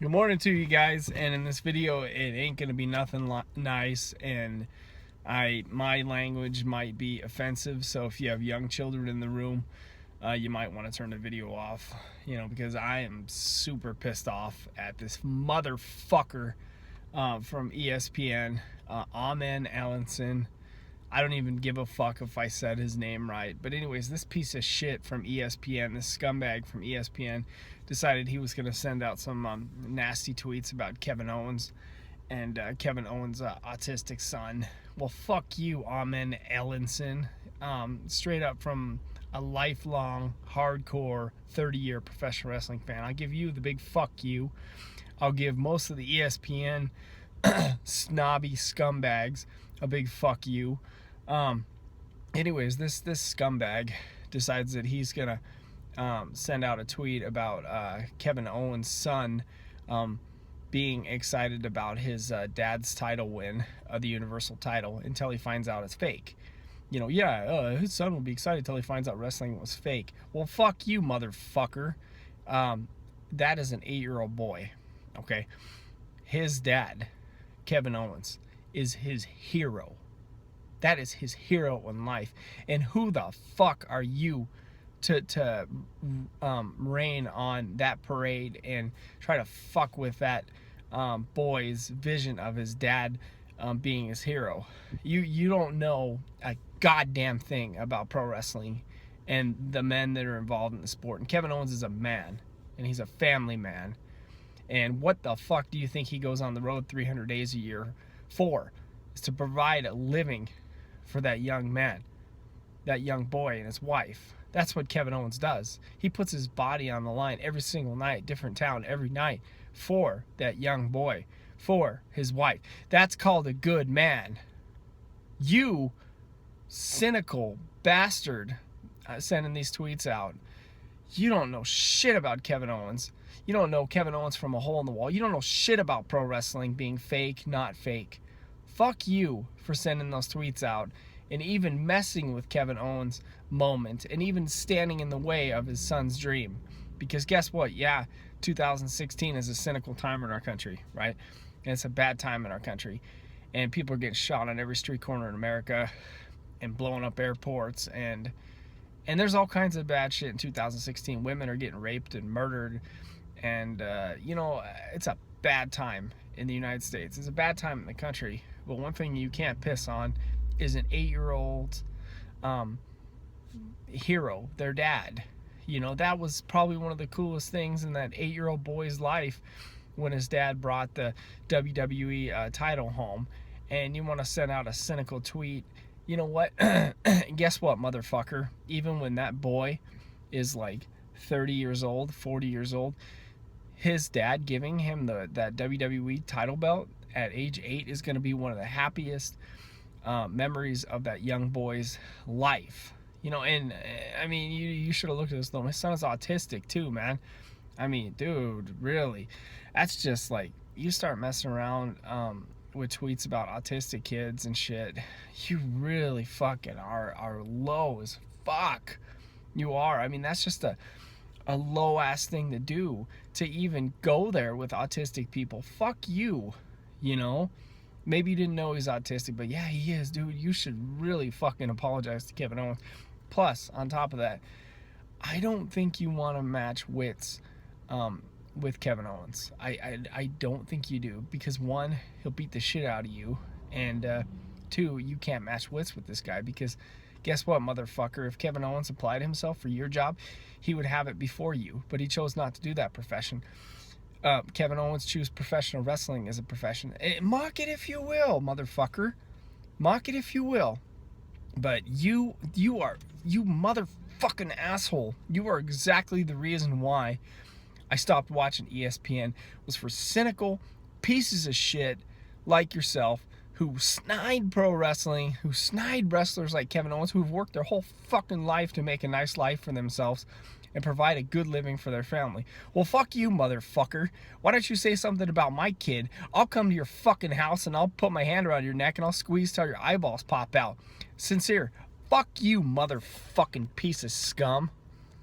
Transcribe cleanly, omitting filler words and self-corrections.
Good morning to you guys, and in this video it ain't gonna be nothing nice, and my language might be offensive, so if you have young children in the room, you might want to turn the video off, because I am super pissed off at this motherfucker from ESPN, Owens. I don't even give a fuck if I said his name right. But anyways, this piece of shit from ESPN, this scumbag from ESPN, decided he was going to send out some nasty tweets about Kevin Owens and Kevin Owens' autistic son. Well, fuck you, Owens. Straight up from a lifelong, hardcore, 30-year professional wrestling fan. I'll give you the big fuck you. I'll give most of the ESPN snobby scumbags a big fuck you. Anyways, this scumbag decides that he's gonna send out a tweet about Kevin Owens' son being excited about his dad's title win of the Universal title until he finds out it's fake. His son will be excited until he finds out wrestling was fake. Well, fuck you, motherfucker. That is an 8-year-old boy, okay? His dad, Kevin Owens, is his hero. That is his hero in life. And who the fuck are you to rain on that parade and try to fuck with that boy's vision of his dad being his hero? You don't know a goddamn thing about pro wrestling and the men that are involved in the sport. And Kevin Owens is a man, and he's a family man. And what the fuck do you think he goes on the road 300 days a year for? Is to provide a living for that young man, that young boy and his wife. That's what Kevin Owens does. He puts his body on the line every single night, different town every night, for that young boy, for his wife. That's called a good man. You cynical bastard sending these tweets out. You don't know shit about Kevin Owens. You don't know Kevin Owens from a hole in the wall. You don't know shit about pro wrestling being fake, not fake. Fuck you for sending those tweets out and even messing with Kevin Owens' moment and even standing in the way of his son's dream. Because guess what? Yeah, 2016 is a cynical time in our country, right? And it's a bad time in our country. And people are getting shot on every street corner in America and blowing up airports. And there's all kinds of bad shit in 2016. Women are getting raped and murdered. And, it's a bad time in the United States. It's a bad time in the country. But one thing you can't piss on is an 8-year-old hero, their dad. That was probably one of the coolest things in that 8-year-old boy's life when his dad brought the WWE title home. And you want to send out a cynical tweet. You know what? Guess what, motherfucker? Even when that boy is like 30 years old, 40 years old, his dad giving him that WWE title belt at age 8 is going to be one of the happiest memories of that young boy's life. And I mean, you should have looked at this though. My son is autistic too, man. I mean, dude, really, that's just like, you start messing around with tweets about autistic kids and shit, you really fucking are low as fuck. You are. I mean, that's just a low ass thing to do, to even go there with autistic people. Fuck you. Maybe you didn't know he's autistic, but yeah, he is, dude. You should really fucking apologize to Kevin Owens. Plus, on top of that, I don't think you want to match wits with Kevin Owens. I don't think you do, because one, he'll beat the shit out of you, and two, you can't match wits with this guy, because guess what, motherfucker? If Kevin Owens applied himself for your job, he would have it before you, but he chose not to do that profession. Kevin Owens chose professional wrestling as a profession. Mock it if you will, motherfucker. Mock it if you will. But you motherfucking asshole. You are exactly the reason why I stopped watching ESPN, was for cynical pieces of shit like yourself who snide pro wrestling, who snide wrestlers like Kevin Owens, who've worked their whole fucking life to make a nice life for themselves and provide a good living for their family. Well, fuck you, motherfucker. Why don't you say something about my kid? I'll come to your fucking house and I'll put my hand around your neck and I'll squeeze till your eyeballs pop out. Sincere. Fuck you, motherfucking piece of scum.